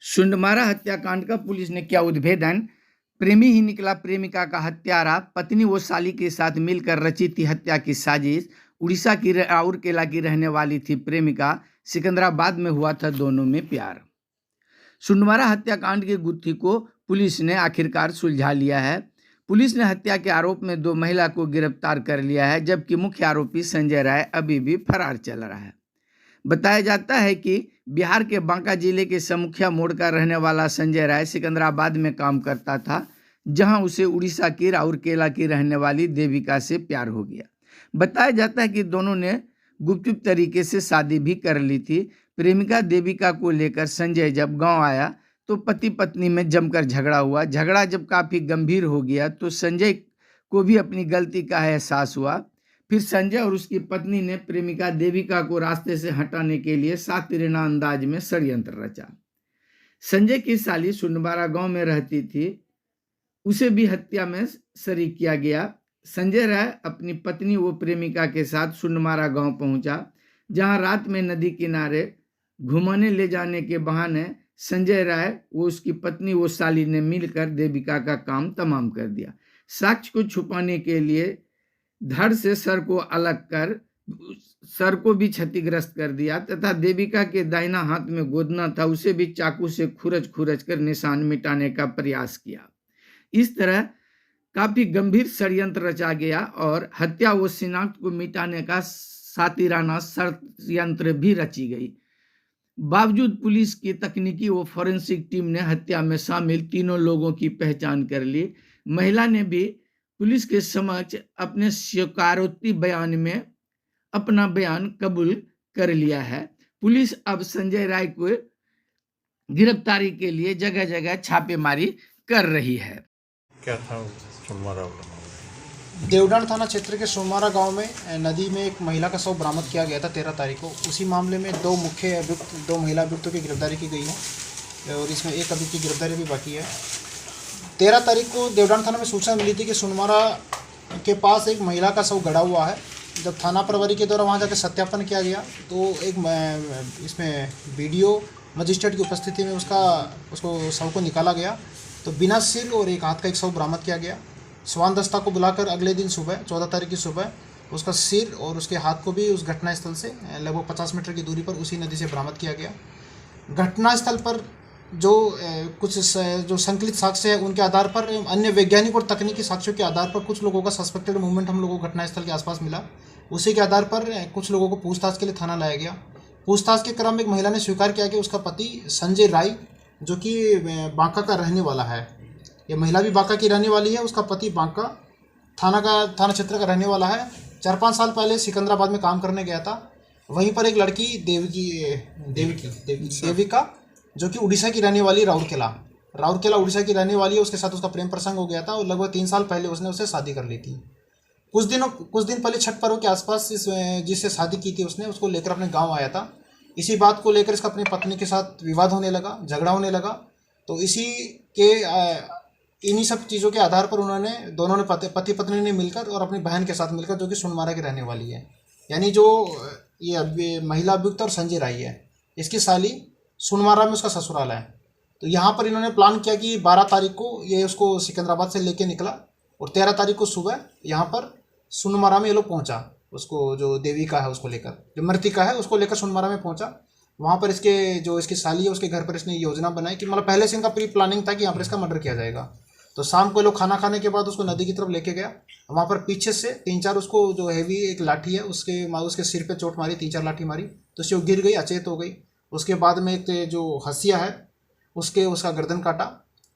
सुंडमारा हत्याकांड का पुलिस ने किया उद्भेदन। प्रेमी ही निकला प्रेमिका का हत्यारा। पत्नी व साली के साथ मिलकर रची थी हत्या की साजिश। उड़ीसा की राउरकेला की रहने वाली थी प्रेमिका। सिकंदराबाद में हुआ था दोनों में प्यार। सुंडमारा हत्याकांड की गुत्थी को पुलिस ने आखिरकार सुलझा लिया है। पुलिस ने हत्या के आरोप में 2 महिला को गिरफ्तार कर लिया है, जबकि मुख्य आरोपी संजय राय अभी भी फरार चल रहा है। बताया जाता है कि बिहार के बांका जिले के समुखिया मोड़ का रहने वाला संजय राय सिकंदराबाद में काम करता था, जहां उसे उड़ीसा की राउरकेला की रहने वाली देविका से प्यार हो गया। बताया जाता है कि दोनों ने गुपचुप तरीके से शादी भी कर ली थी। प्रेमिका देविका को लेकर संजय जब गांव आया तो पति पत्नी में जमकर झगड़ा हुआ। झगड़ा जब काफ़ी गंभीर हो गया तो संजय को भी अपनी गलती का एहसास हुआ। फिर संजय और उसकी पत्नी ने प्रेमिका देविका को रास्ते से हटाने के लिए शातिराना अंदाज में षड्यंत्र रचा। संजय की साली सुंडमारा गांव में रहती थी, उसे भी हत्या में शरीक किया गया। संजय राय अपनी पत्नी व प्रेमिका के साथ सुंडमारा गांव पहुंचा, जहां रात में नदी किनारे घुमाने ले जाने के बहाने संजय राय वो उसकी पत्नी वो साली ने मिलकर देविका का काम तमाम कर दिया। साक्ष्य को छुपाने के लिए धड़ से सर को अलग कर सर को भी क्षतिग्रस्त कर दिया तथा देविका के दाहिना हाथ में गोदना था, उसे भी चाकू से खुरच खुरच कर निशान मिटाने का प्रयास किया। इस तरह काफी गंभीर षड्यंत्र रचा गया और हत्या व शिनाख्त को मिटाने का शातिराना षड्यंत्र भी रची गई। बावजूद पुलिस की तकनीकी व फॉरेंसिक टीम ने हत्या में शामिल तीनों लोगों की पहचान कर ली। महिला ने भी पुलिस के समक्ष अपने स्वीकारोक्ति बयान में अपना बयान कबूल कर लिया है। पुलिस अब संजय राय को गिरफ्तारी के लिए जगह जगह छापेमारी कर रही है। क्या था सुनमारा? देवडान थाना क्षेत्र के सोमारा गांव में नदी में एक महिला का शव बरामद किया गया था 13 तारीख को। उसी मामले में 2 महिला अभियुक्तों की गिरफ्तारी की गई है और इसमें एक अभियुक्त की गिरफ्तारी भी बाकी है। 13 तारीख को देवडान थाना में सूचना मिली थी कि सोनमारा के पास एक महिला का शव गड़ा हुआ है। जब थाना प्रभारी के द्वारा वहाँ जाकर सत्यापन किया गया तो एक इसमें वीडियो मजिस्ट्रेट की उपस्थिति में उसको शव को निकाला गया तो बिना सिर और एक हाथ का एक शव बरामद किया गया। स्वान दस्ता को बुलाकर अगले दिन सुबह 14 तारीख की सुबह उसका सिर और उसके हाथ को भी उस घटनास्थल से लगभग 50 मीटर की दूरी पर उसी नदी से बरामद किया गया। घटनास्थल पर कुछ जो संकलित साक्ष्य है उनके आधार पर अन्य वैज्ञानिक और तकनीकी साक्ष्यों के आधार पर कुछ लोगों का सस्पेक्टेड मूवमेंट हम लोगों को घटनास्थल के आसपास मिला। उसी के आधार पर कुछ लोगों को पूछताछ के लिए थाना लाया गया। पूछताछ के क्रम में एक महिला ने स्वीकार किया कि उसका पति संजय राय जो कि बांका का रहने वाला है, ये महिला भी बांका की रहने वाली है, उसका पति बांका थाना क्षेत्र का रहने वाला है। 4-5 साल पहले सिकंदराबाद में काम करने गया था। वहीं पर एक लड़की देविका जो कि उड़ीसा की रहने वाली राउरकेला उड़ीसा की रहने वाली है, उसके साथ उसका प्रेम प्रसंग हो गया था और लगभग 3 साल पहले उसने उससे शादी कर ली थी। कुछ दिन पहले छठ पर्व के आसपास जिससे शादी की थी उसने उसको लेकर अपने गाँव आया था। इसी बात को लेकर इसका अपनी पत्नी के साथ विवाद होने लगा, झगड़ा होने लगा। तो इन्हीं सब चीज़ों के आधार पर दोनों ने पति पत्नी ने मिलकर और अपनी बहन के साथ मिलकर जो कि सुनमारा की रहने वाली है, यानी जो ये महिला अभियुक्त और संजय राय है, इसकी साली सुनमारा में उसका ससुराल है। तो यहाँ पर इन्होंने प्लान किया कि 12 तारीख को ये उसको सिकंदराबाद से लेके निकला और 13 तारीख को सुबह यहाँ पर सुनमारा में ये लोग पहुँचा। उसको जो देविका है उसको लेकर, जो मृतिका है उसको लेकर सुनमारा में पहुँचा। वहाँ पर इसकी साली है उसके घर पर इसने योजना बनाई कि मतलब पहले से इनका प्री प्लानिंग था कि यहाँ पर इसका मर्डर किया जाएगा। तो शाम को लोग खाना खाने के बाद उसको नदी की तरफ लेके गया। वहाँ पर पीछे से 3-4 उसको जो हैवी एक लाठी है उसके सिर पे चोट मारी, 3-4 लाठी मारी तो उससे वो गिर गई, अचेत हो गई। उसके बाद में एक जो हंसिया है उसका गर्दन काटा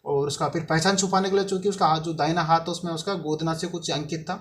और उसका फिर पहचान छुपाने के लिए, चूँकि उसका हाथ जो दाहिना हाथ उसमें उसका गोदना से कुछ अंकित था,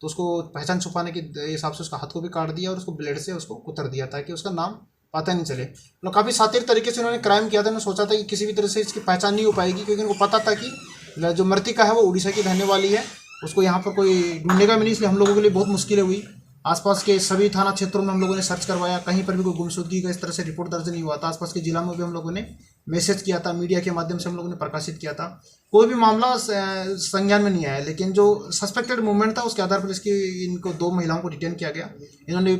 तो उसको पहचान छुपाने के हिसाब से उसका हाथ को भी काट दिया और उसको ब्लेड से उसको कुतर दिया ताकि उसका नाम पता नहीं चले। मतलब काफ़ी शातिर तरीके से उन्होंने क्राइम किया था। उन्होंने सोचा था कि किसी भी तरह से इसकी पहचान नहीं हो पाएगी, क्योंकि उनको पता था कि जो मृतिका है वो उड़ीसा की रहने वाली है, उसको यहाँ पर कोई ढूंढेगा भी नहीं। इसलिए हम लोगों के लिए बहुत मुश्किलें हुई। आसपास के सभी थाना क्षेत्रों में हम लोगों ने सर्च करवाया, कहीं पर भी कोई गुमशुदगी का इस तरह से रिपोर्ट दर्ज नहीं हुआ था। आसपास के जिला में भी हम लोगों ने मैसेज किया था, मीडिया के माध्यम से हम लोगों ने प्रकाशित किया था, कोई भी मामला संज्ञान में नहीं आया। लेकिन जो सस्पेक्टेड मूवमेंट था उसके आधार पर इनको 2 महिलाओं को डिटेन किया गया। इन्होंने